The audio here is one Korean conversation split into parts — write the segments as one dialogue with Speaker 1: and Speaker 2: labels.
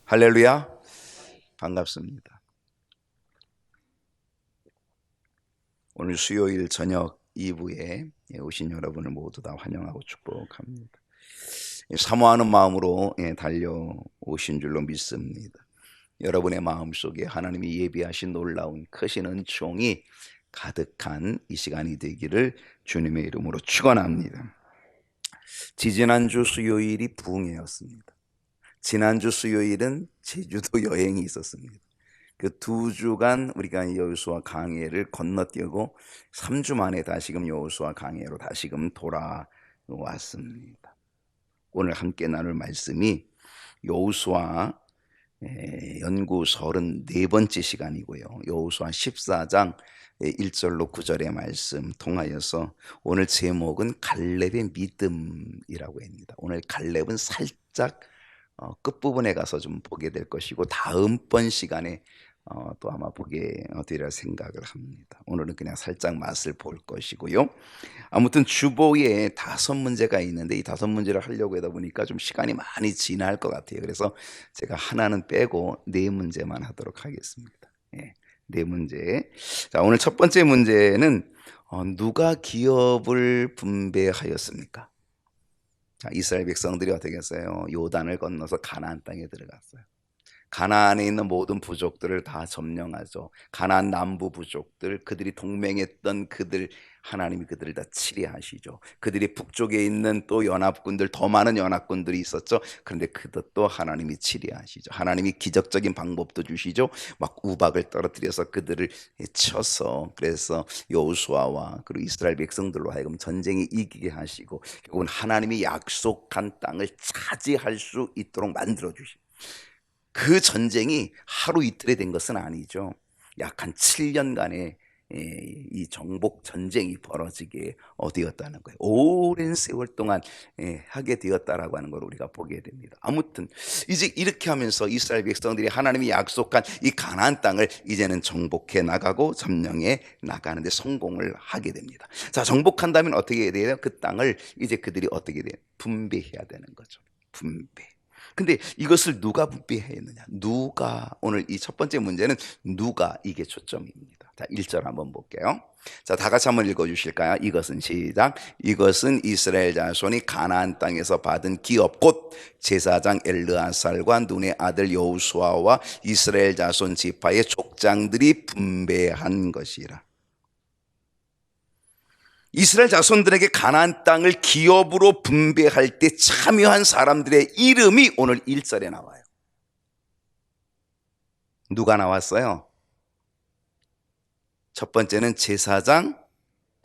Speaker 1: 할렐루야. 반갑습니다. 오늘 수요일 저녁 2부에 오신 여러분을 모두 다 환영하고 축복합니다. 사모하는 마음으로 달려오신 줄로 믿습니다. 여러분의 마음속에 하나님이 예비하신 놀라운 크신 은총이 가득한 이 시간이 되기를 주님의 이름으로 축원합니다. 지지난주 수요일이 부흥회였습니다. 지난주 수요일은 제주도 여행이 있었습니다. 그 2주간 우리가 여호수아 강해를 건너뛰고 3주 만에 다시금 여호수아 강해로 다시금 돌아왔습니다. 오늘 함께 나눌 말씀이 여호수아 연구 34번째 시간이고요. 여호수아 14장 1절로 9절의 말씀 통하여서 오늘 제목은 갈렙의 믿음이라고 합니다. 오늘 갈렙은 살짝 끝부분에 가서 좀 보게 될 것이고 다음번 시간에 또 아마 보게 되리라 생각을 합니다. 오늘은 그냥 살짝 맛을 볼 것이고요. 아무튼 주보에 5문제가 있는데 이 5문제를 하려고 하다 보니까 좀 시간이 많이 지날 것 같아요. 그래서 제가 하나는 빼고 4문제만 하도록 하겠습니다. 4문제. 자, 오늘 첫 번째 문제는 누가 기업을 분배하였습니까? 자, 이스라엘 백성들이 어떻게 했어요? 요단을 건너서 가나안 땅에 들어갔어요. 가나안에 있는 모든 부족들을 다 점령하죠. 가나안 남부 부족들, 그들이 동맹했던 그들, 하나님이 그들을 다 치리하시죠. 그들이 북쪽에 있는 또 연합군들, 더 많은 연합군들이 있었죠. 그런데 그것도 하나님이 치리하시죠. 하나님이 기적적인 방법도 주시죠. 막 우박을 떨어뜨려서 그들을 쳐서, 그래서 여호수아와 그리고 이스라엘 백성들로 하여금 전쟁이 이기게 하시고 결국은 하나님이 약속한 땅을 차지할 수 있도록 만들어 주시죠. 그 전쟁이 하루 이틀에 된 것은 아니죠. 약 한 7년간의 이 정복 전쟁이 벌어지게 되었다는 거예요. 오랜 세월 동안 하게 되었다라고 하는 걸 우리가 보게 됩니다. 아무튼 이제 이렇게 하면서 이스라엘 백성들이 하나님이 약속한 이 가나안 땅을 이제는 정복해 나가고 점령해 나가는데 성공을 하게 됩니다. 자, 정복한다면 어떻게 해야 돼요? 그 땅을 이제 그들이 어떻게 돼요? 분배해야 되는 거죠. 분배. 근데 이것을 누가 분배했느냐? 누가, 오늘 이 첫 번째 문제는 누가, 이게 초점입니다. 자, 1절 한번 볼게요. 자, 다 같이 한번 읽어주실까요? 이것은 시작. 이것은 이스라엘 자손이 가나안 땅에서 받은 기업 곧 제사장 엘르아살과 눈의 아들 여호수아와 이스라엘 자손 지파의 족장들이 분배한 것이라. 이스라엘 자손들에게 가나안 땅을 기업으로 분배할 때 참여한 사람들의 이름이 오늘 1절에 나와요. 누가 나왔어요? 첫 번째는 제사장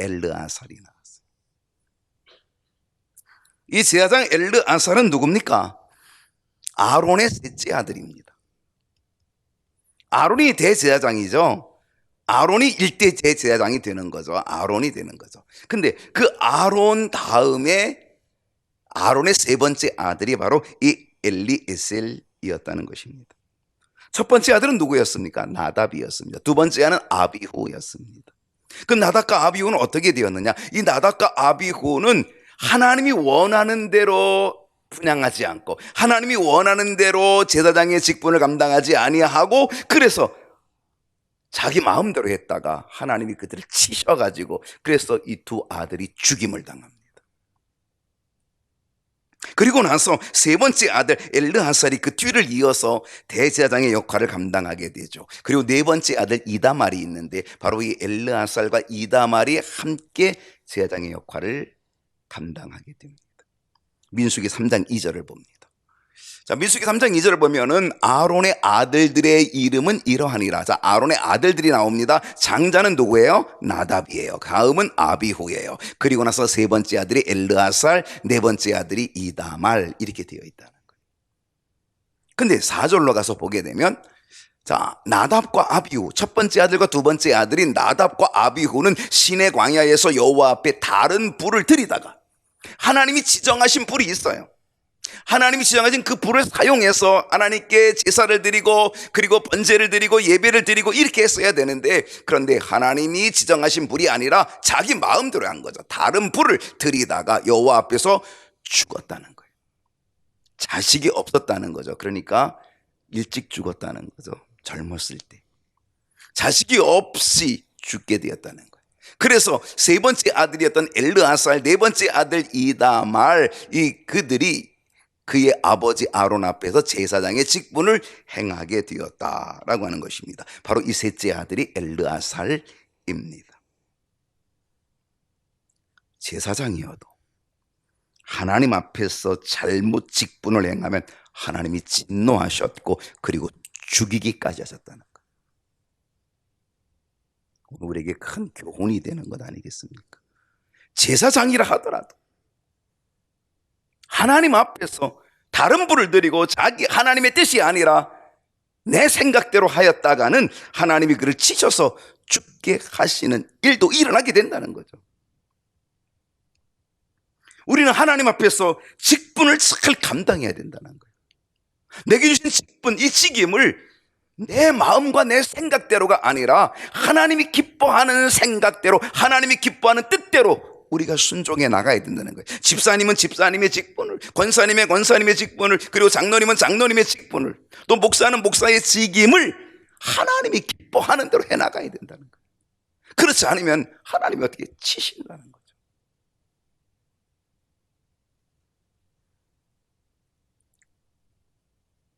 Speaker 1: 엘르아살이 나왔어요. 이 제사장 엘르아살은 누굽니까? 아론의 셋째 아들입니다. 아론이 대제사장이죠. 아론이 1대 대제사장이 되는 거죠. 아론이 되는 거죠. 근데 그 아론 다음에 아론의 3번째 아들이 바로 이 엘리에셀이었다는 것입니다. 첫 번째 아들은 누구였습니까? 나답이었습니다. 두 번째 아들은 아비후였습니다. 그 나답과 아비후는 어떻게 되었느냐? 이 나답과 아비후는 하나님이 원하는 대로 분양하지 않고 하나님이 원하는 대로 제사장의 직분을 감당하지 아니하고 그래서 자기 마음대로 했다가 하나님이 그들을 치셔가지고 그래서 이 2 아들이 죽임을 당합니다. 그리고 나서 3번째 아들 엘르하살이 그 뒤를 이어서 대제사장의 역할을 감당하게 되죠. 그리고 4번째 아들 이다말이 있는데 바로 이 엘르하살과 이다말이 함께 제사장의 역할을 감당하게 됩니다. 민수기 3장 2절을 봅니다. 자, 민수기 3장 2절을 보면은 아론의 아들들의 이름은 이러하니라. 자, 아론의 아들들이 나옵니다. 장자는 누구예요? 나답이에요. 다음은 아비후예요. 그리고 나서 3번째 아들이 엘르아살, 4번째 아들이 이다말, 이렇게 되어 있다는 거예요. 근데 4절로 가서 보게 되면 자, 나답과 아비후, 첫 번째 아들과 두 번째 아들인 나답과 아비후는 시내 광야에서 여호와 앞에 다른 불을 들이다가 하나님이 지정하신 불이 있어요. 하나님이 지정하신 그 불을 사용해서 하나님께 제사를 드리고 그리고 번제를 드리고 예배를 드리고 이렇게 했어야 되는데 그런데 하나님이 지정하신 불이 아니라 자기 마음대로 한 거죠. 다른 불을 들이다가 여호와 앞에서 죽었다는 거예요. 자식이 없었다는 거죠. 그러니까 일찍 죽었다는 거죠. 젊었을 때. 자식이 없이 죽게 되었다는 거예요. 그래서 세 번째 아들이었던 엘르아살, 네 번째 아들 이다말, 그들이 그의 아버지 아론 앞에서 제사장의 직분을 행하게 되었다라고 하는 것입니다. 바로 이 셋째 아들이 엘르아살입니다. 제사장이어도 하나님 앞에서 잘못 직분을 행하면 하나님이 진노하셨고 그리고 죽이기까지 하셨다는 거예요. 우리에게 큰 교훈이 되는 것 아니겠습니까? 제사장이라 하더라도 하나님 앞에서 다른 분을 드리고 자기 하나님의 뜻이 아니라 내 생각대로 하였다가는 하나님이 그를 치셔서 죽게 하시는 일도 일어나게 된다는 거죠. 우리는 하나님 앞에서 직분을 잘 감당해야 된다는 거예요. 내게 주신 직분, 이 직임을 내 마음과 내 생각대로가 아니라 하나님이 기뻐하는 생각대로, 하나님이 기뻐하는 뜻대로 우리가 순종해 나가야 된다는 거예요. 집사님은 집사님의 직분을, 권사님은 권사님의 직분을, 그리고 장로님은 장로님의 직분을, 또 목사는 목사의 직임을 하나님이 기뻐하는 대로 해 나가야 된다는 거예요. 그렇지 않으면 하나님이 어떻게 치신다는 거예요.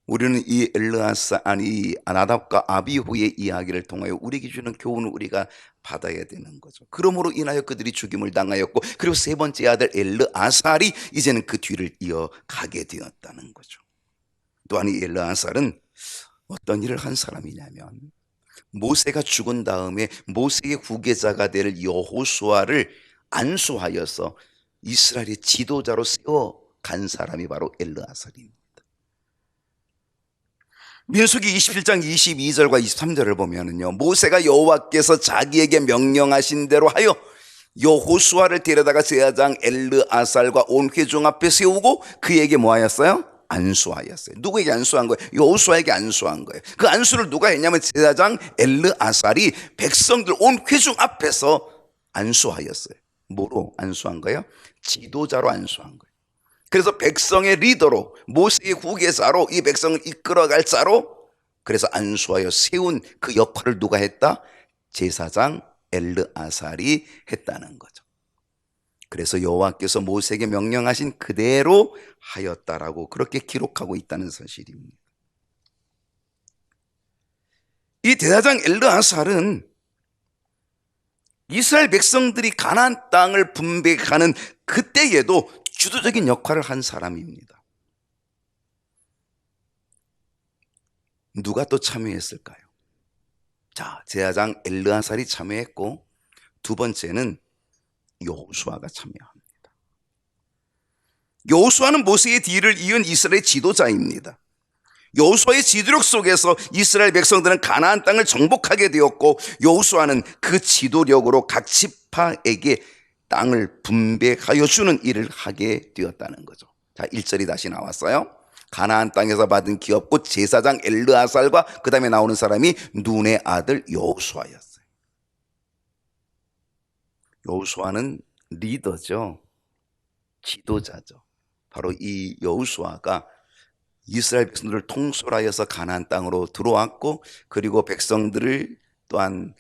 Speaker 1: 우리는 이 나답과 아비후의 이야기를 통하여 우리에게 주는 교훈을 우리가 받아야 되는 거죠. 그러므로 인하여 그들이 죽임을 당하였고, 그리고 세 번째 아들 엘르아살이 이제는 그 뒤를 이어가게 되었다는 거죠. 또한 이 엘르아살은 어떤 일을 한 사람이냐면, 모세가 죽은 다음에 모세의 후계자가 될 여호수아를 안수하여서 이스라엘의 지도자로 세워간 사람이 바로 엘르아살입니다. 민수기 27장 22절과 23절을 보면은요, 모세가 여호와께서 자기에게 명령하신 대로 하여 여호수아를 데려다가 제사장 엘르아살과 온 회중 앞에 세우고 그에게 뭐 하였어요? 안수하였어요. 누구에게 안수한 거예요? 여호수아에게 안수한 거예요. 그 안수를 누가 했냐면 제사장 엘르아살이 백성들 온 회중 앞에서 안수하였어요. 뭐로 안수한 거예요? 지도자로 안수한 거예요. 그래서 백성의 리더로, 모세의 후계자로, 이 백성을 이끌어갈 자로, 그래서 안수하여 세운 그 역할을 누가 했다? 제사장 엘르아살이 했다는 거죠. 그래서 여호와께서 모세에게 명령하신 그대로 하였다라고 그렇게 기록하고 있다는 사실입니다. 이 제사장 엘르아살은 이스라엘 백성들이 가나안 땅을 분배하는 그때에도 주도적인 역할을 한 사람입니다. 누가 또 참여했을까요? 자, 제사장 엘르아살이 참여했고, 두 번째는 여호수아가 참여합니다. 여호수아는 모세의 뒤를 이은 이스라엘 지도자입니다. 여호수아의 지도력 속에서 이스라엘 백성들은 가나안 땅을 정복하게 되었고, 여호수아는 그 지도력으로 각 지파에게 땅을 분배하여 주는 일을 하게 되었다는 거죠. 자, 1절이 다시 나왔어요. 가나안 땅에서 받은 기업고 제사장 엘르아살과 그 다음에 나오는 사람이 눈의 아들 여호수아였어요. 여호수아는 리더죠. 지도자죠. 바로 이 여호수아가 이스라엘 백성들을 통솔하여서 가나안 땅으로 들어왔고, 그리고 백성들을 또한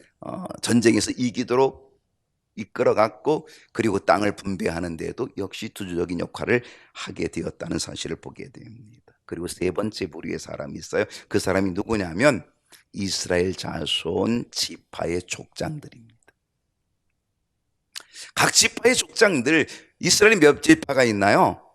Speaker 1: 전쟁에서 이기도록 이끌어갔고, 그리고 땅을 분배하는 데에도 역시 주도적인 역할을 하게 되었다는 사실을 보게 됩니다. 그리고 세 번째 부류의 사람이 있어요. 그 사람이 누구냐면 이스라엘 자손 지파의 족장들입니다. 각 지파의 족장들, 이스라엘이 몇 지파가 있나요?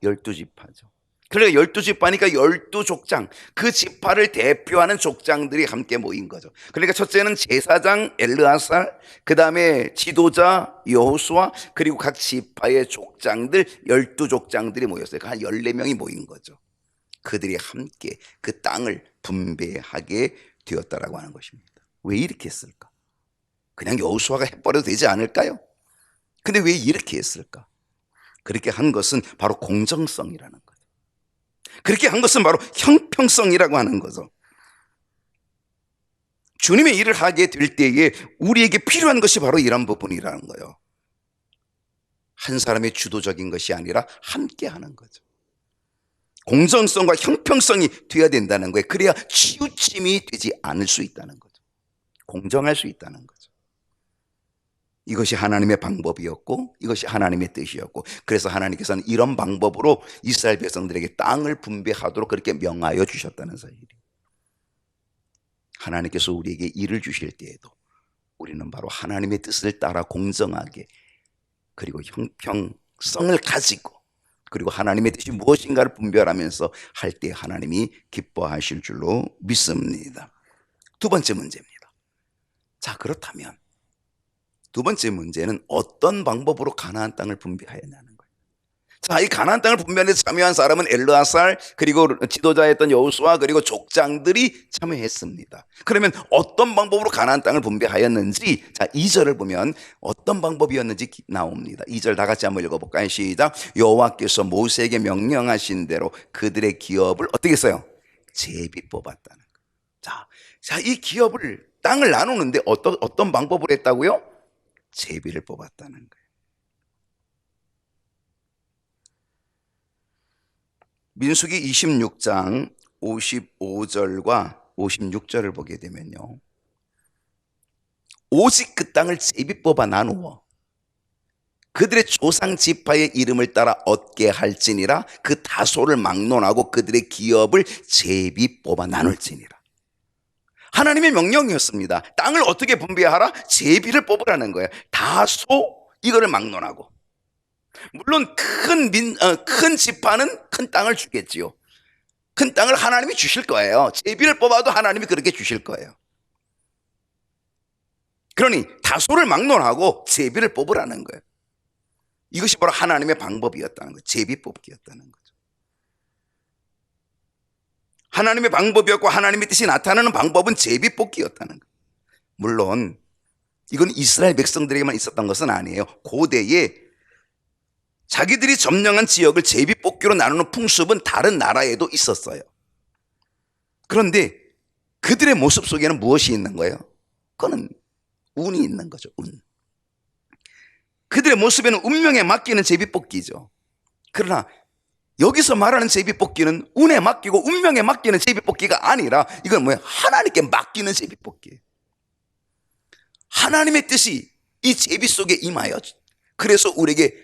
Speaker 1: 12지파죠. 그러니까 12지파니까 12족장, 그 지파를 대표하는 족장들이 함께 모인 거죠. 그러니까 첫째는 제사장 엘르아살, 그 다음에 지도자 여호수아, 그리고 각 지파의 족장들 12족장들이 모였어요. 한 14명이 모인 거죠. 그들이 함께 그 땅을 분배하게 되었다라고 하는 것입니다. 왜 이렇게 했을까? 그냥 여호수아가 해버려도 되지 않을까요? 근데 왜 이렇게 했을까? 그렇게 한 것은 바로 공정성이라는 거죠. 그렇게 한 것은 바로 형평성이라고 하는 거죠. 주님의 일을 하게 될 때에 우리에게 필요한 것이 바로 이런 부분이라는 거예요. 한 사람의 주도적인 것이 아니라 함께 하는 거죠. 공정성과 형평성이 되어야 된다는 거예요. 그래야 치우침이 되지 않을 수 있다는 거죠. 공정할 수 있다는 거죠. 이것이 하나님의 방법이었고 이것이 하나님의 뜻이었고, 그래서 하나님께서는 이런 방법으로 이스라엘 백성들에게 땅을 분배하도록 그렇게 명하여 주셨다는 사실이에요. 하나님께서 우리에게 일을 주실 때에도 우리는 바로 하나님의 뜻을 따라 공정하게, 그리고 형평성을 가지고, 그리고 하나님의 뜻이 무엇인가를 분별하면서 할 때 하나님이 기뻐하실 줄로 믿습니다. 두 번째 문제입니다. 자, 그렇다면 두 번째 문제는 어떤 방법으로 가나안 땅을 분배하였냐는 거예요. 자, 이 가나안 땅을 분배하는 데 참여한 사람은 엘르아살, 그리고 지도자였던 여호수아, 그리고 족장들이 참여했습니다. 그러면 어떤 방법으로 가나안 땅을 분배하였는지, 자, 2절을 보면 어떤 방법이었는지 나옵니다. 2절 다 같이 한번 읽어볼까요? 시작. 여호와께서 모세에게 명령하신 대로 그들의 기업을 어떻게 했어요? 제비 뽑았다는 거예요. 자, 이 기업을, 땅을 나누는데 어떤 방법으로 했다고요? 제비를 뽑았다는 거예요. 민수기 26장 55절과 56절을 보게 되면요, 오직 그 땅을 제비 뽑아 나누어 그들의 조상 지파의 이름을 따라 얻게 할지니라. 그 다소를 막론하고 그들의 기업을 제비 뽑아 나눌지니라. 하나님의 명령이었습니다. 땅을 어떻게 분배하라? 제비를 뽑으라는 거예요. 다소 이거를 막론하고. 물론 큰 지파는 큰 땅을 주겠지요. 큰 땅을 하나님이 주실 거예요. 제비를 뽑아도 하나님이 그렇게 주실 거예요. 그러니 다소를 막론하고 제비를 뽑으라는 거예요. 이것이 바로 하나님의 방법이었다는 거예요. 제비 뽑기였다는 거죠. 하나님의 방법이었고 하나님의 뜻이 나타나는 방법은 제비 뽑기였다는 거예요. 물론 이건 이스라엘 백성들에게만 있었던 것은 아니에요. 고대에 자기들이 점령한 지역을 제비 뽑기로 나누는 풍습은 다른 나라에도 있었어요. 그런데 그들의 모습 속에는 무엇이 있는 거예요? 그거는 운이 있는 거죠. 운. 그들의 모습에는 운명에 맡기는 제비 뽑기죠. 그러나 여기서 말하는 제비 뽑기는 운에 맡기고 운명에 맡기는 제비 뽑기가 아니라, 이건 뭐예요? 하나님께 맡기는 제비 뽑기예요. 하나님의 뜻이 이 제비 속에 임하여, 그래서 우리에게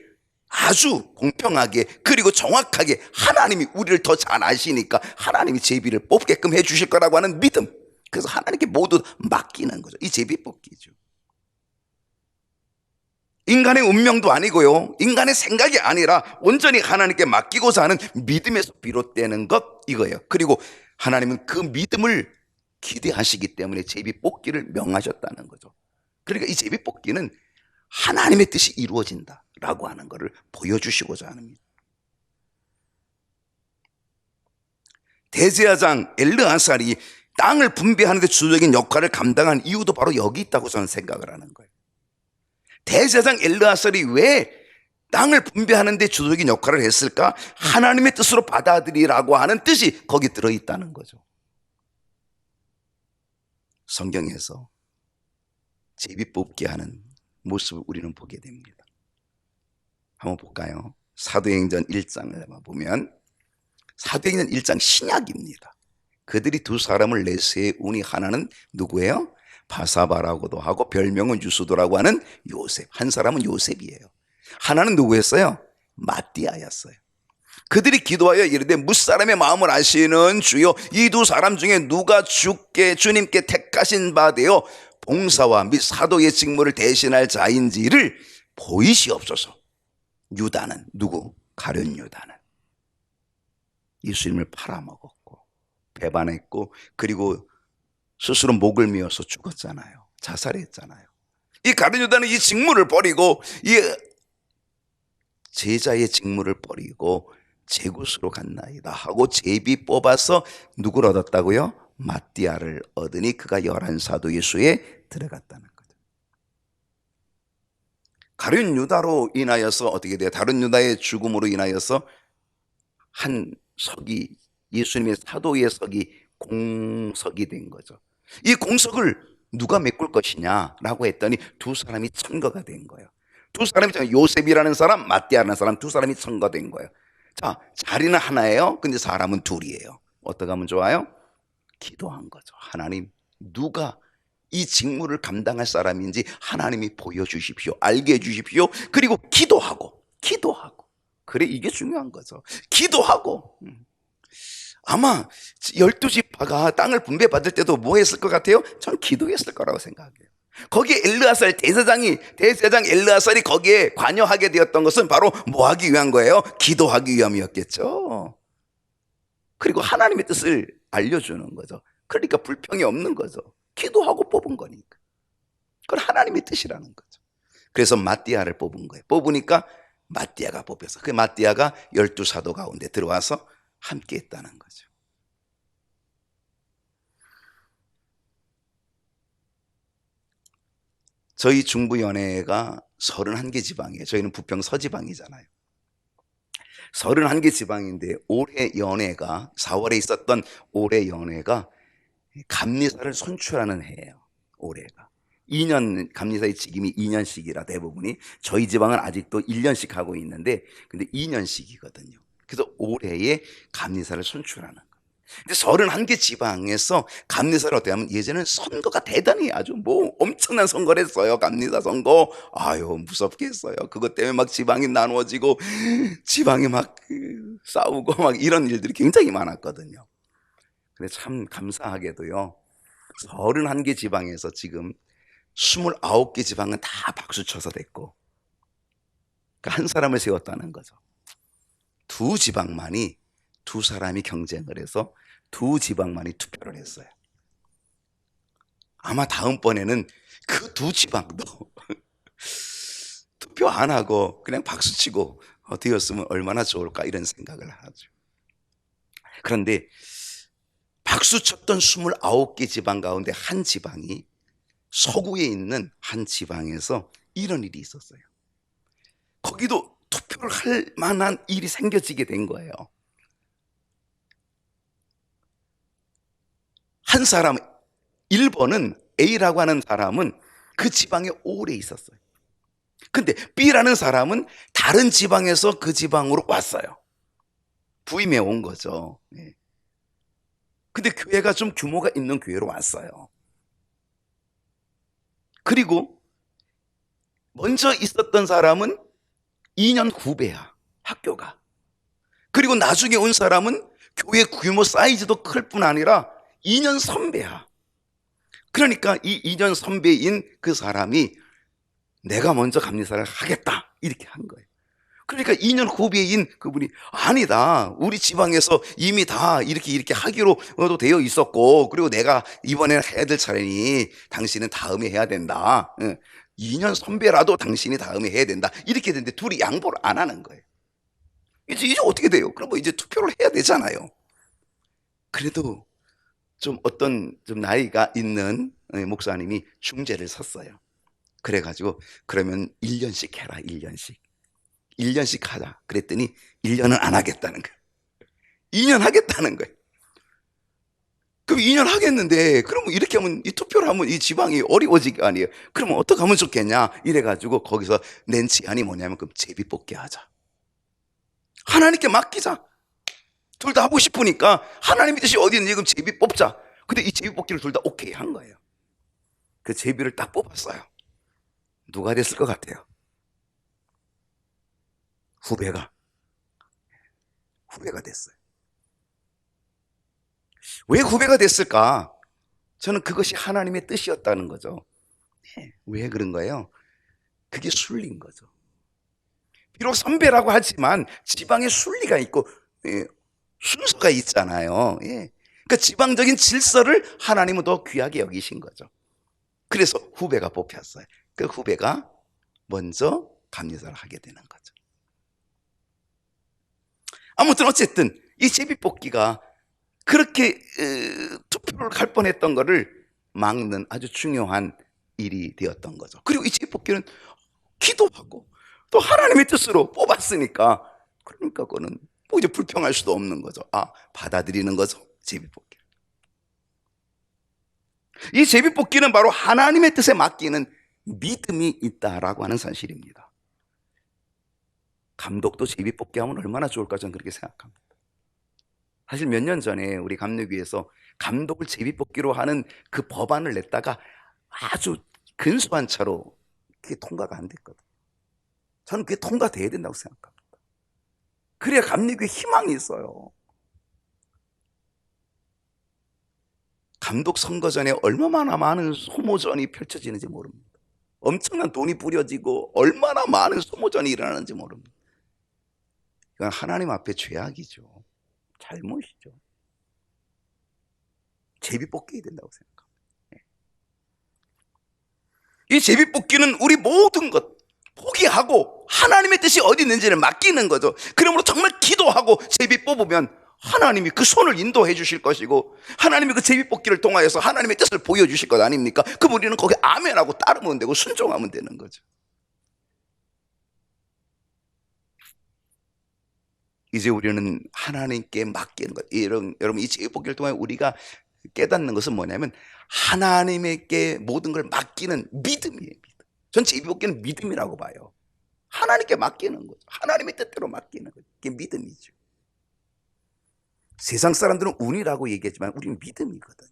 Speaker 1: 아주 공평하게 그리고 정확하게 하나님이 우리를 더 잘 아시니까 하나님이 제비를 뽑게끔 해 주실 거라고 하는 믿음, 그래서 하나님께 모두 맡기는 거죠. 이 제비 뽑기죠. 인간의 운명도 아니고요, 인간의 생각이 아니라 온전히 하나님께 맡기고자 하는 믿음에서 비롯되는 것, 이거예요. 그리고 하나님은 그 믿음을 기대하시기 때문에 제비 뽑기를 명하셨다는 거죠. 그러니까 이 제비 뽑기는 하나님의 뜻이 이루어진다라고 하는 것을 보여주시고자 합니다. 대제사장 엘르아살이 땅을 분배하는 데 주도적인 역할을 감당한 이유도 바로 여기 있다고 저는 생각을 하는 거예요. 대제사장 엘르아살이 왜 땅을 분배하는 데 주도적인 역할을 했을까? 하나님의 뜻으로 받아들이라고 하는 뜻이 거기 들어있다는 거죠. 성경에서 제비 뽑기 하는 모습을 우리는 보게 됩니다. 한번 볼까요? 사도행전 1장을 보면, 사도행전 1장 신약입니다. 그들이 두 사람을 내세우니 하나는 누구예요? 바사바라고도 하고 별명은 유수도라고 하는 요셉. 한 사람은 요셉이에요. 하나는 누구였어요? 마띠아였어요. 그들이 기도하여 이르되 무사람의 마음을 아시는 주여, 이 두 사람 중에 누가 주님께 택하신 바 되어 봉사와 및 사도의 직무를 대신할 자인지를 보이시옵소서. 유다는 누구? 가룟 유다는 예수님을 팔아먹었고 배반했고, 그리고 스스로 목을 메어서 죽었잖아요. 자살했잖아요. 이 가룟 유다는 이 직무를 버리고, 이 제자의 직무를 버리고 제굿으로 갔나이다 하고 제비 뽑아서 누구를 얻었다고요? 마띠아를 얻으니 그가 11사도의 수에 들어갔다는 거죠. 가룟 유다로 인하여서 어떻게 돼요? 다른 유다의 죽음으로 인하여서 한 석이, 예수님의 사도의 석이 공석이 된 거죠. 이 공석을 누가 메꿀 것이냐라고 했더니 두 사람이 천거가 된 거예요. 두 사람이, 요셉이라는 사람, 마띠아라는 사람, 두 사람이 천거된 거예요. 자, 자리는 하나예요. 근데 사람은 둘이에요. 어떻게 하면 좋아요? 기도한 거죠. 하나님, 누가 이 직무를 감당할 사람인지 하나님이 보여주십시오. 알게 해주십시오. 그리고 기도하고. 그래, 이게 중요한 거죠. 기도하고. 아마 12지파가 땅을 분배받을 때도 뭐 했을 것 같아요? 전 기도했을 거라고 생각해요. 거기에 엘르아살 대제사장 엘르아살이 거기에 관여하게 되었던 것은 바로 뭐 하기 위한 거예요? 기도하기 위함이었겠죠. 그리고 하나님의 뜻을 알려주는 거죠. 그러니까 불평이 없는 거죠. 기도하고 뽑은 거니까. 그건 하나님의 뜻이라는 거죠. 그래서 마띠아를 뽑은 거예요. 뽑으니까 마띠아가 뽑혀서 그 마띠아가 12사도 가운데 들어와서 함께 했다는 거죠. 저희 중부연회가 31개 지방이에요. 저희는 부평 서지방이잖아요. 31개 지방인데 올해 연회가 4월에 있었던 올해 연회가 감리사를 선출하는 해예요. 올해가 2년, 감리사의 직임이 2년씩이라 대부분이, 저희 지방은 아직도 1년씩 하고 있는데 근데 2년씩이거든요. 그래서 올해에 감리사를 선출하는 거예요. 근데 31개 지방에서 감리사를 어떻게 하면, 예전에는 선거가 대단히 아주 뭐 엄청난 선거를 했어요. 감리사 선거. 아유, 무섭게 했어요. 그것 때문에 막 지방이 나누어지고 지방이 막 싸우고 막 이런 일들이 굉장히 많았거든요. 근데 참 감사하게도요, 31개 지방에서 지금 29개 지방은 다 박수 쳐서 됐고, 그러니까 한 사람을 세웠다는 거죠. 두 지방만이, 두 사람이 경쟁을 해서 두 지방만이 투표를 했어요. 아마 다음번에는 그 두 지방도 투표 안 하고 그냥 박수 치고 되었으면 얼마나 좋을까, 이런 생각을 하죠. 그런데 박수 쳤던 29개 지방 가운데 한 지방이, 서구에 있는 한 지방에서 이런 일이 있었어요. 거기도 투표를 할 만한 일이 생겨지게 된 거예요. 한 사람, 1번은 A라고 하는 사람은 그 지방에 오래 있었어요. 근데 B라는 사람은 다른 지방에서 그 지방으로 왔어요. 부임해 온 거죠. 근데 교회가 좀 규모가 있는 교회로 왔어요. 그리고 먼저 있었던 사람은 2년 후배야, 학교가. 그리고 나중에 온 사람은 교회 규모 사이즈도 클 뿐 아니라 2년 선배야. 그러니까 이 2년 선배인 그 사람이 내가 먼저 감리사를 하겠다, 이렇게 한 거예요. 그러니까 2년 후배인 그분이, 아니다, 우리 지방에서 이미 다 이렇게 하기로도 되어 있었고, 그리고 내가 이번에는 해야 될 차례니 당신은 다음에 해야 된다. 2년 선배라도 당신이 다음에 해야 된다. 이렇게 됐는데 둘이 양보를 안 하는 거예요. 이제 어떻게 돼요? 그럼 뭐 이제 투표를 해야 되잖아요. 그래도 좀 나이가 있는 목사님이 중재를 섰어요. 그래가지고 그러면 1년씩 해라, 1년씩 하자. 그랬더니 1년은 안 하겠다는 거예요. 2년 하겠다는 거예요. 그럼 2년 하겠는데, 그러면 이렇게 하면, 이 투표를 하면 이 지방이 어려워질 거 아니에요. 그러면 어떻게 하면 좋겠냐, 이래가지고 거기서 낸 제안이 뭐냐면, 그럼 제비뽑기 하자. 하나님께 맡기자. 둘 다 하고 싶으니까 하나님의 뜻이 어디 있는지 그럼 제비 뽑자. 근데 이 제비 뽑기를 둘 다 오케이 한 거예요. 그 제비를 딱 뽑았어요. 누가 됐을 것 같아요? 후배가 됐어요. 왜 후배가 됐을까? 저는 그것이 하나님의 뜻이었다는 거죠. 왜 그런 거예요? 그게 순리인 거죠. 비록 선배라고 하지만 지방에 순리가 있고 순서가 있잖아요. 그러니까 지방적인 질서를 하나님은 더 귀하게 여기신 거죠. 그래서 후배가 뽑혔어요. 그 후배가 먼저 감리사를 하게 되는 거죠. 아무튼 어쨌든 이 제비뽑기가 그렇게 투표를 갈 뻔했던 거를 막는 아주 중요한 일이 되었던 거죠. 그리고 이 제비뽑기는 기도하고 또 하나님의 뜻으로 뽑았으니까, 그러니까 그거는 뭐 이제 불평할 수도 없는 거죠. 받아들이는 거죠, 제비뽑기. 이 제비뽑기는 바로 하나님의 뜻에 맡기는 믿음이 있다라고 하는 사실입니다. 감독도 제비뽑기 하면 얼마나 좋을까 저는 그렇게 생각합니다. 사실 몇 년 전에 우리 감독위에서 감독을 제비뽑기로 하는 그 법안을 냈다가 아주 근소한 차로 그게 통과가 안 됐거든요. 저는 그게 통과돼야 된다고 생각합니다. 그래야 감독위에 희망이 있어요. 감독 선거 전에 얼마나 많은 소모전이 펼쳐지는지 모릅니다. 엄청난 돈이 뿌려지고 얼마나 많은 소모전이 일어나는지 모릅니다. 이건 하나님 앞에 죄악이죠. 잘못이죠. 제비뽑기 된다고 생각합니다. 이 제비뽑기는 우리 모든 것 포기하고 하나님의 뜻이 어디 있는지를 맡기는 거죠. 그러므로 정말 기도하고 제비 뽑으면 하나님이 그 손을 인도해 주실 것이고 하나님이 그 제비뽑기를 통하여서 하나님의 뜻을 보여주실 것 아닙니까? 그럼 우리는 거기에 아멘하고 따르면 되고 순종하면 되는 거죠. 이제 우리는 하나님께 맡기는 것. 여러분 이 제비뽑기를 통해 우리가 깨닫는 것은 뭐냐면 하나님께 모든 걸 맡기는 믿음이에요. 믿음. 전 제비뽑기는 믿음이라고 봐요. 하나님께 맡기는 거죠. 하나님의 뜻대로 맡기는 거죠. 그게 믿음이죠. 세상 사람들은 운이라고 얘기했지만 우리는 믿음이거든요.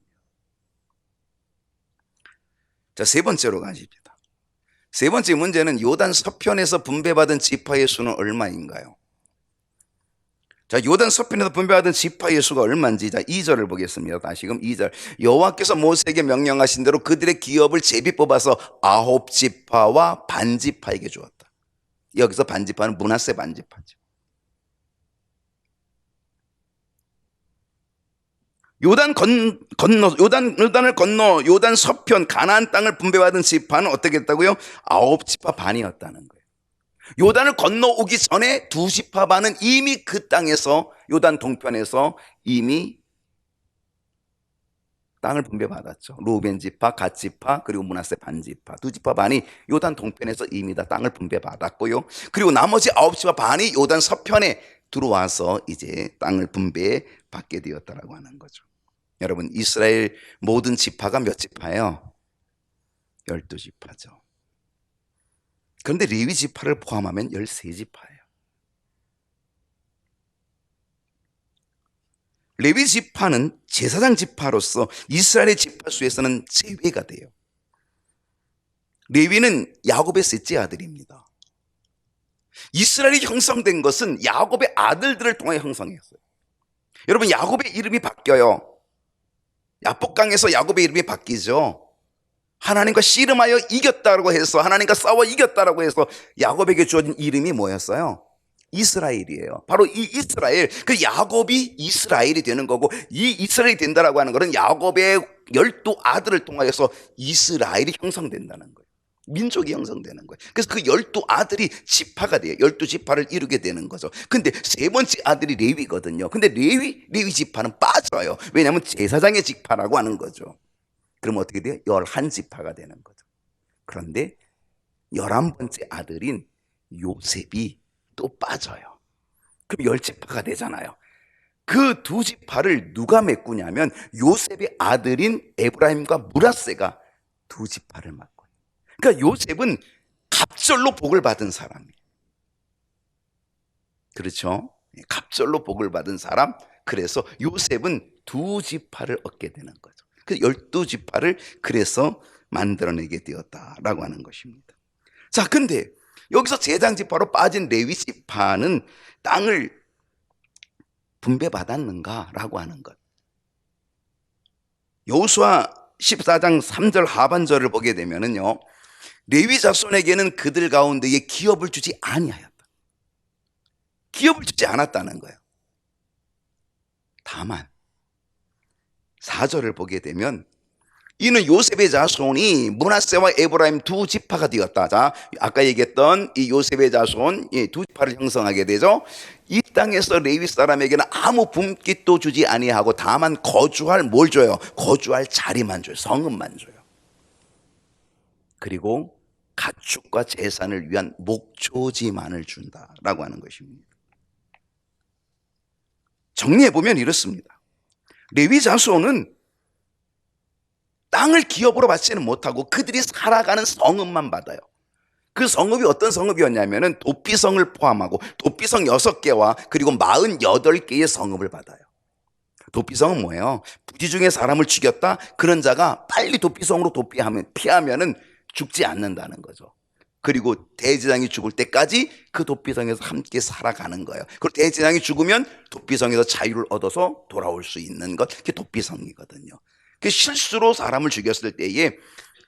Speaker 1: 자, 세 번째로 가십니다. 세 번째 문제는 요단 서편에서 분배받은 지파의 수는 얼마인가요? 자, 요단 서편에서 분배받은 지파의 수가 얼마인지, 자, 2절을 보겠습니다. 다시금 2절. 여호와께서 모세에게 명령하신 대로 그들의 기업을 제비 뽑아서 9지파와 반지파에게 주었다. 여기서 반지파는 므낫세 반지파죠. 요단을 건너 요단 서편 가나안 땅을 분배받은 지파는 어떻게 했다고요? 9지파 반이었다는 거예요. 요단을 건너오기 전에 2지파 반은 이미 그 땅에서 요단 동편에서 이미 땅을 분배받았죠. 루벤 지파, 갓 지파, 그리고 므낫세 반지파 2지파 반이 요단 동편에서 이미 다 땅을 분배받았고요. 그리고 나머지 9지파 반이 요단 서편에 들어와서 이제 땅을 분배받게 되었다라고 하는 거죠. 여러분, 이스라엘 모든 지파가 몇 지파예요? 12지파죠. 그런데 레위 지파를 포함하면 13지파예요. 레위 지파는 제사장 지파로서 이스라엘의 지파 수에서는 제외가 돼요. 레위는 야곱의 셋째 아들입니다. 이스라엘이 형성된 것은 야곱의 아들들을 통해 형성했어요. 여러분, 야곱의 이름이 바뀌어요. 야복강에서 야곱의 이름이 바뀌죠. 하나님과 씨름하여 이겼다고 해서, 하나님과 싸워 이겼다고 해서 야곱에게 주어진 이름이 뭐였어요? 이스라엘이에요. 바로 이 이스라엘, 그 야곱이 이스라엘이 되는 거고, 이 이스라엘이 된다라고 하는 것은 야곱의 12아들을 통하여서 이스라엘이 형성된다는 거예요. 민족이 형성되는 거예요. 그래서 그 12아들이 지파가 돼요. 12지파를 이루게 되는 거죠. 근데 세 번째 아들이 레위거든요. 근데 레위 지파는 빠져요. 왜냐하면 제사장의 지파라고 하는 거죠. 그럼 어떻게 돼요? 11지파가 되는 거죠. 그런데 11번째 아들인 요셉이 또 빠져요. 그럼 10지파가 되잖아요. 그 2지파를 누가 메꾸냐면 요셉의 아들인 에브라임과 므낫세가 2지파를 맡고. 그러니까 요셉은 갑절로 복을 받은 사람이에요. 그렇죠? 갑절로 복을 받은 사람. 그래서 요셉은 2지파를 얻게 되는 거죠. 그 12지파를 그래서 만들어내게 되었다라고 하는 것입니다. 자, 근데 여기서 제사장지파로 빠진 레위지파는 땅을 분배받았는가라고 하는 것. 여호수아 14장 3절 하반절을 보게 되면은요, 레위 자손에게는 그들 가운데에 기업을 주지 아니하였다. 기업을 주지 않았다는 거예요. 다만 4절을 보게 되면 이는 요셉의 자손이 므낫세와 에브라임 2지파가 되었다. 자, 아까 얘기했던 이 요셉의 자손 2지파를 형성하게 되죠. 이 땅에서 레위 사람에게는 아무 분깃도 주지 아니하고 다만 거주할 뭘 줘요? 거주할 자리만 줘요. 성읍만 줘요. 그리고 가축과 재산을 위한 목초지만을 준다라고 하는 것입니다. 정리해보면 이렇습니다. 레위 자손은 땅을 기업으로 받지는 못하고 그들이 살아가는 성읍만 받아요. 그 성읍이 어떤 성읍이었냐면은 도피성을 포함하고 도피성 6개와 그리고 48개의 성읍을 받아요. 도피성은 뭐예요? 부지 중에 사람을 죽였다? 그런 자가 빨리 도피성으로 피하면은 죽지 않는다는 거죠. 그리고 대제사장이 죽을 때까지 그 도피성에서 함께 살아가는 거예요. 그리고 대제사장이 죽으면 도피성에서 자유를 얻어서 돌아올 수 있는 것, 그게 도피성이거든요. 그 실수로 사람을 죽였을 때에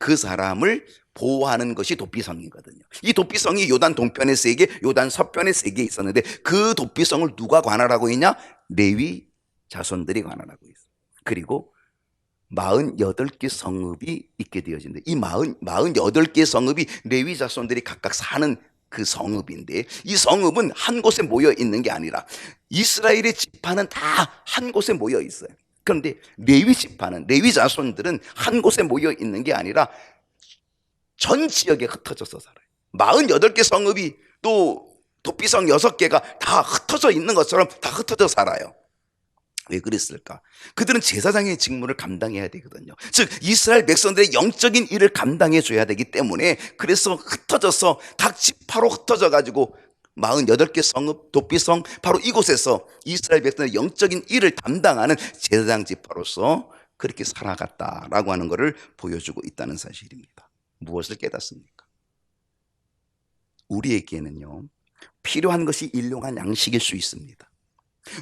Speaker 1: 그 사람을 보호하는 것이 도피성이거든요. 이 도피성이 요단 동편에 3개, 요단 서편에 3개 있었는데 그 도피성을 누가 관할하고 있냐? 레위 자손들이 관할하고 있어요. 그리고 48개 성읍이 있게 되어진다. 이 48개 성읍이 레위 자손들이 각각 사는 그 성읍인데, 이 성읍은 한 곳에 모여 있는 게 아니라 이스라엘의 지파는 다 한 곳에 모여 있어요. 그런데 레위 지파는, 레위 자손들은 한 곳에 모여 있는 게 아니라 전 지역에 흩어져서 살아요. 48개 성읍이 또 도피성 6개가 다 흩어져 있는 것처럼 다 흩어져 살아요. 왜 그랬을까? 그들은 제사장의 직무를 감당해야 되거든요. 즉 이스라엘 백성들의 영적인 일을 감당해 줘야 되기 때문에, 그래서 흩어져서 각 지파로 흩어져 가지고 48개 성읍, 도피성, 바로 이곳에서 이스라엘 백성의 영적인 일을 담당하는 제사장 지파로서 그렇게 살아갔다라고 하는 것을 보여주고 있다는 사실입니다. 무엇을 깨닫습니까? 우리에게는요, 필요한 것이 일용할 양식일 수 있습니다.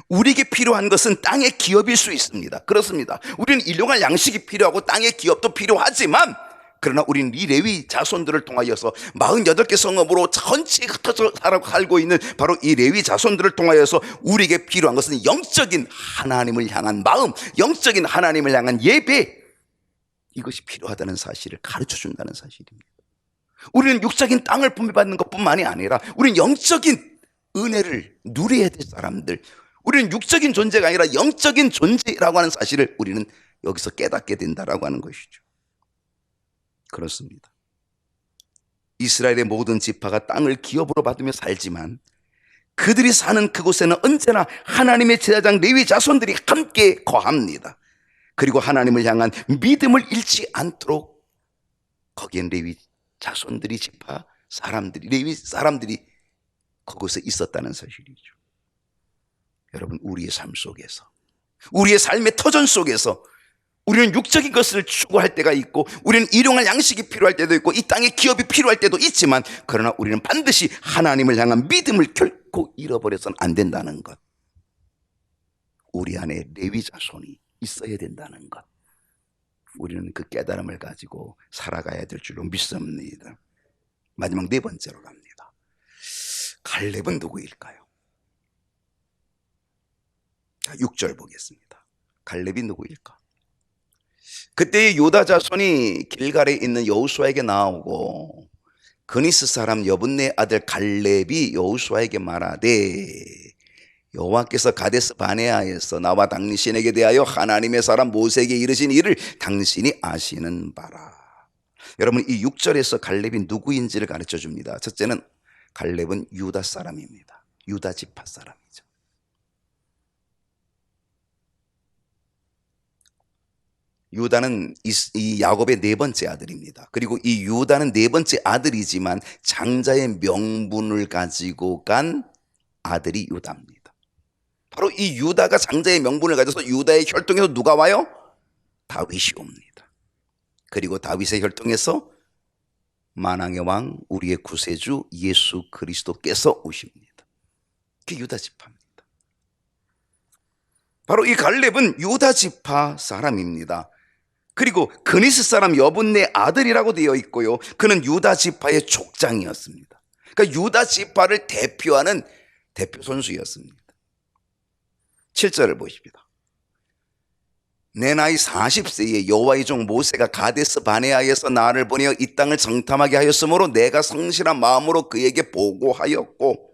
Speaker 1: 우리에게 필요한 것은 땅의 기업일 수 있습니다. 그렇습니다. 우리는 일용할 양식이 필요하고 땅의 기업도 필요하지만, 그러나 우리는 이 레위 자손들을 통하여서 48개 성읍으로 전체에 흩어져 살고 있는 바로 이 레위 자손들을 통하여서 우리에게 필요한 것은 영적인 하나님을 향한 마음, 영적인 하나님을 향한 예배, 이것이 필요하다는 사실을 가르쳐 준다는 사실입니다. 우리는 육적인 땅을 분배받는 것뿐만이 아니라 우리는 영적인 은혜를 누려야 될 사람들, 우리는 육적인 존재가 아니라 영적인 존재라고 하는 사실을 우리는 여기서 깨닫게 된다라고 하는 것이죠. 그렇습니다. 이스라엘의 모든 지파가 땅을 기업으로 받으며 살지만 그들이 사는 그곳에는 언제나 하나님의 제사장 레위 자손들이 함께 거합니다. 그리고 하나님을 향한 믿음을 잃지 않도록 거기엔 레위 자손들이, 지파 사람들이, 레위 사람들이 그곳에 있었다는 사실이죠. 여러분, 우리의 삶 속에서, 우리의 삶의 터전 속에서 우리는 육적인 것을 추구할 때가 있고, 우리는 일용할 양식이 필요할 때도 있고, 이 땅의 기업이 필요할 때도 있지만, 그러나 우리는 반드시 하나님을 향한 믿음을 결코 잃어버려서는 안 된다는 것, 우리 안에 레위 자손이 있어야 된다는 것, 우리는 그 깨달음을 가지고 살아가야 될 줄로 믿습니다. 마지막 4번째로 갑니다. 갈렙은 누구일까요? 자, 6절 보겠습니다. 갈렙이 누구일까? 그때의 유다 자손이 길갈에 있는 여호수아에게 나오고, 그니스 사람 여분네 아들 갈렙이 여호수아에게 말하되, 여호와께서 가데스 바네아에서 나와 당신에게 대하여 하나님의 사람 모세에게 이르신 일을 당신이 아시는 바라. 여러분, 이 6절에서 갈렙이 누구인지를 가르쳐 줍니다. 첫째는 갈렙은 유다 사람입니다. 유다 지파 사람이죠. 유다는 이 야곱의 4번째 아들입니다. 그리고 이 유다는 4번째 아들이지만 장자의 명분을 가지고 간 아들이 유다입니다. 바로 이 유다가 장자의 명분을 가져서 유다의 혈통에서 누가 와요? 다윗이 옵니다. 그리고 다윗의 혈통에서 만왕의 왕, 우리의 구세주 예수 그리스도께서 오십니다. 그게 유다 지파입니다. 바로 이 갈렙은 유다 지파 사람입니다. 그리고 그니스 사람 여분네 아들이라고 되어 있고요, 그는 유다 지파의 족장이었습니다. 그러니까 유다 지파를 대표하는 대표 선수였습니다. 7절을 보십니다. 내 나이 40세에 여호와의 종 모세가 가데스 바네아에서 나를 보내어 이 땅을 정탐하게 하였으므로 내가 성실한 마음으로 그에게 보고하였고,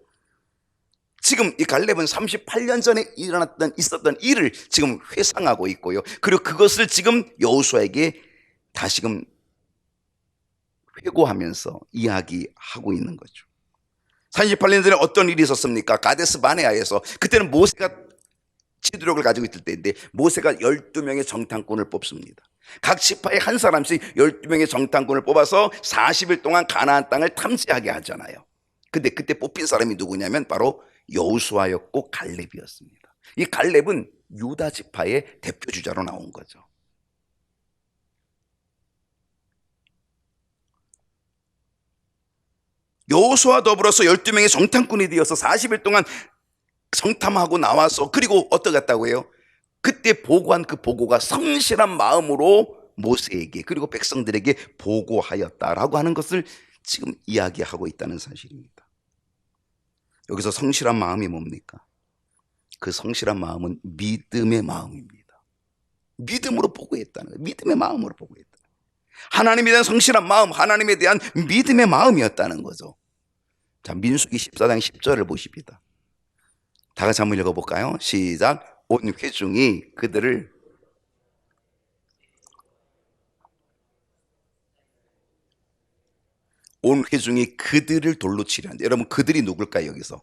Speaker 1: 지금 이 갈렙은 38년 전에 있었던 일을 지금 회상하고 있고요, 그리고 그것을 지금 여호수아에게 다시금 회고하면서 이야기하고 있는 거죠. 38년 전에 어떤 일이 있었습니까? 가데스 바네아에서, 그때는 모세가 지도력을 가지고 있을 때인데 모세가 12명의 정탐꾼을 뽑습니다. 각 지파에 한 사람씩 12명의 정탐꾼을 뽑아서 40일 동안 가나안 땅을 탐지하게 하잖아요. 근데 그때 뽑힌 사람이 누구냐면 바로 여호수아였고 갈렙이었습니다. 이 갈렙은 유다 지파의 대표 주자로 나온 거죠. 여호수아 더불어서 12명의 정탐꾼이 되어서 40일 동안 정탐하고 나와서, 그리고 어떠겠다고 해요? 그때 보고한 그 보고가 성실한 마음으로 모세에게 그리고 백성들에게 보고하였다라고 하는 것을 지금 이야기하고 있다는 사실입니다. 여기서 성실한 마음이 뭡니까? 그 성실한 마음은 믿음의 마음입니다. 믿음으로 보고했다는 거예요. 믿음의 마음으로 보고했다. 하나님에 대한 성실한 마음, 하나님에 대한 믿음의 마음이었다는 거죠. 자, 민수기 14장 10절을 보십니다. 다 같이 한번 읽어볼까요? 시작. 온 회중이 그들을 돌로 치려 한다. 여러분, 그들이 누굴까요? 여기서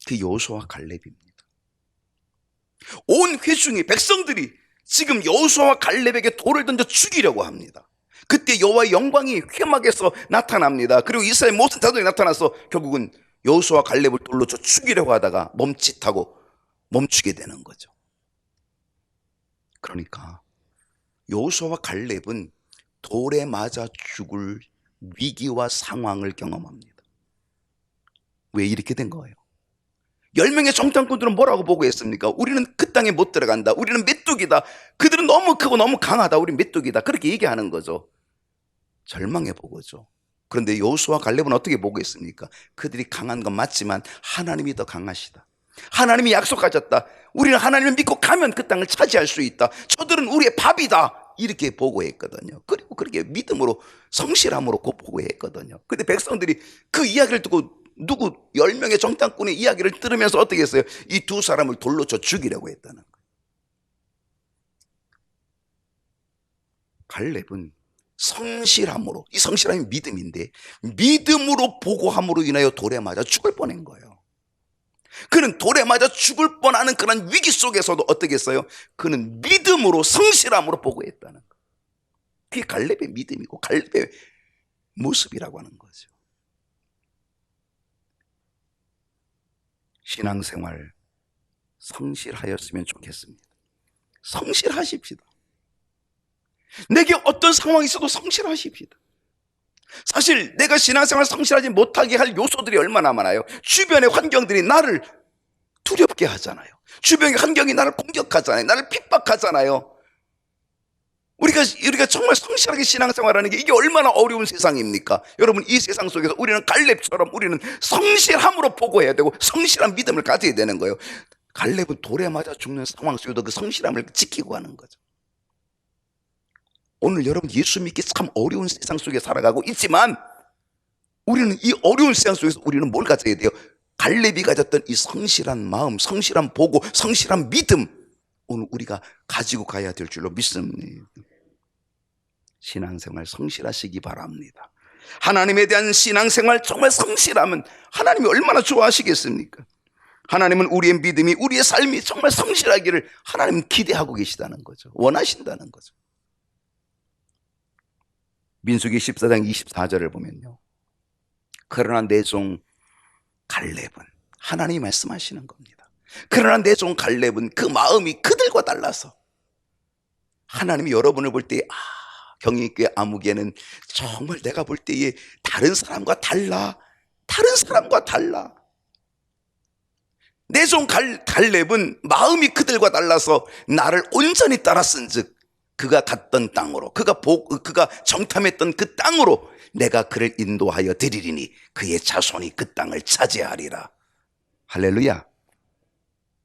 Speaker 1: 그 여호수아와 갈렙입니다. 온 회중이, 백성들이 지금 여호수아와 갈렙에게 돌을 던져 죽이려고 합니다. 그때 여호와의 영광이 회막에서 나타납니다. 그리고 이스라엘 모든 자들이 나타나서 결국은 여호수아와 갈렙을 돌로 쳐 죽이려고 하다가 멈칫하고 멈추게 되는 거죠. 그러니까 여호수아와 갈렙은 돌에 맞아 죽을 위기와 상황을 경험합니다. 왜 이렇게 된 거예요? 10명의 정탐꾼들은 뭐라고 보고했습니까? 우리는 그 땅에 못 들어간다. 우리는 메뚜기다. 그들은 너무 크고 너무 강하다. 우리 메뚜기다. 그렇게 얘기하는 거죠. 절망의 보고죠. 그런데 여호수아와 갈렙은 어떻게 보고했습니까? 그들이 강한 건 맞지만 하나님이 더 강하시다. 하나님이 약속하셨다. 우리는 하나님을 믿고 가면 그 땅을 차지할 수 있다. 저들은 우리의 밥이다. 이렇게 보고했거든요. 그리고 그렇게 믿음으로, 성실함으로 보고했거든요. 근데 백성들이 그 이야기를 듣고 10명의 정탐꾼의 이야기를 들으면서 어떻게 했어요? 이 두 사람을 돌로 쳐 죽이려고 했다는 거예요. 갈렙은 성실함으로, 이 성실함이 믿음인데 믿음으로 보고함으로 인하여 돌에 맞아 죽을 뻔한 거예요. 그는 돌에 맞아 죽을 뻔하는 그런 위기 속에서도 어떻게 했어요? 그는 믿음으로, 성실함으로 보고했다는 거예요. 그게 갈렙의 믿음이고 갈렙의 모습이라고 하는 거죠. 신앙생활 성실하였으면 좋겠습니다. 성실하십시다. 내게 어떤 상황이 있어도 성실하십시다. 사실 내가 신앙생활 성실하지 못하게 할 요소들이 얼마나 많아요. 주변의 환경들이 나를 두렵게 하잖아요. 주변의 환경이 나를 공격하잖아요. 나를 핍박하잖아요. 우리가 정말 성실하게 신앙생활하는 게 이게 얼마나 어려운 세상입니까? 여러분, 이 세상 속에서 우리는 갈렙처럼 우리는 성실함으로 보고해야 되고 성실한 믿음을 가져야 되는 거예요. 갈렙은 돌에 맞아 죽는 상황 속에도 그 성실함을 지키고 하는 거죠. 오늘 여러분, 예수 믿기 참 어려운 세상 속에 살아가고 있지만 우리는 이 어려운 세상 속에서 우리는 뭘 가져야 돼요? 갈렙이 가졌던 이 성실한 마음, 성실한 보고, 성실한 믿음, 오늘 우리가 가지고 가야 될 줄로 믿습니다. 신앙생활 성실하시기 바랍니다. 하나님에 대한 신앙생활 정말 성실하면 하나님이 얼마나 좋아하시겠습니까? 하나님은 우리의 믿음이, 우리의 삶이 정말 성실하기를 하나님은 기대하고 계시다는 거죠. 원하신다는 거죠. 민수기 14장 24절을 보면요, 그러나 내 종 갈렙은, 하나님이 말씀하시는 겁니다. 그러나 내 종 갈렙은 그 마음이 그들과 달라서, 하나님이 여러분을 볼 때 경인교회 아무개는 정말 내가 볼 때에 다른 사람과 달라. 내 종 갈렙은 마음이 그들과 달라서 나를 온전히 따랐은즉 그가 갔던 땅으로, 그가 정탐했던 그 땅으로 내가 그를 인도하여 드리리니 그의 자손이 그 땅을 차지하리라. 할렐루야.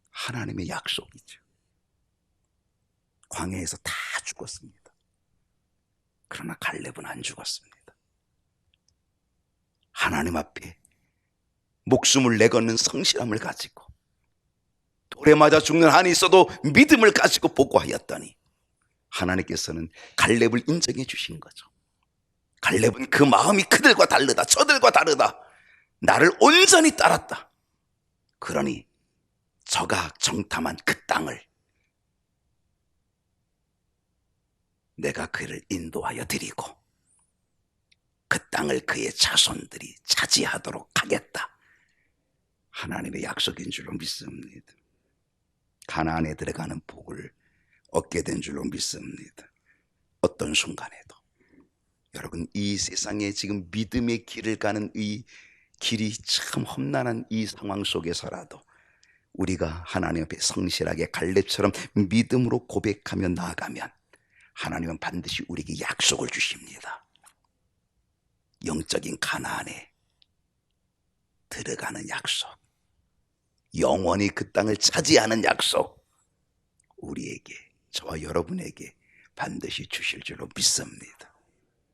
Speaker 1: 하나님의 약속이죠. 광야에서 다 죽었습니다. 그러나 갈렙은 안 죽었습니다. 하나님 앞에 목숨을 내거는 성실함을 가지고, 돌에 맞아 죽는 한이 있어도 믿음을 가지고 보고하였더니 하나님께서는 갈렙을 인정해 주신 거죠. 갈렙은 그 마음이 그들과 다르다, 저들과 다르다, 나를 온전히 따랐다. 그러니 저가 정탐한 그 땅을 내가 그를 인도하여 드리고 그 땅을 그의 자손들이 차지하도록 하겠다. 하나님의 약속인 줄로 믿습니다. 가나안에 들어가는 복을 얻게 된 줄로 믿습니다. 어떤 순간에도 여러분, 이 세상에 지금 믿음의 길을 가는 이 길이 참 험난한 이 상황 속에서라도 우리가 하나님 앞에 성실하게 갈렙처럼 믿음으로 고백하며 나아가면 하나님은 반드시 우리에게 약속을 주십니다. 영적인 가나안에 들어가는 약속, 영원히 그 땅을 차지하는 약속, 우리에게, 저와 여러분에게 반드시 주실 줄로 믿습니다.